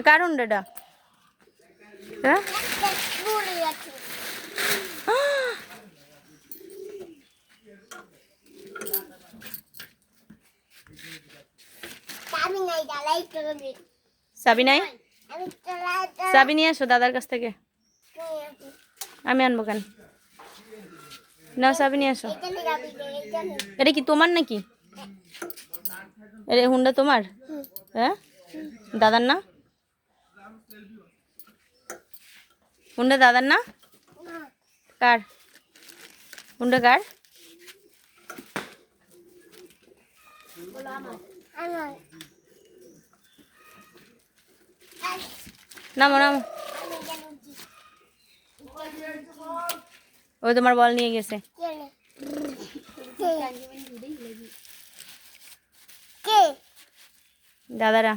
কার হুন্ডাটা? হ্যাঁ চাবি নাই? চাবি নিয়ে আসো দাদার কাছ থেকে। আমি আনবো কেন? নাও চাবি নিয়ে আসো। এটা কি তোমার নাকি? এটা হুন্ডা তোমার? হ্যাঁ দাদার না? হুন্ডা দাদার না? কার হুন্ডা? কার? নামো নামো। ও তোমার বল নিয়ে গেছে। দাদারা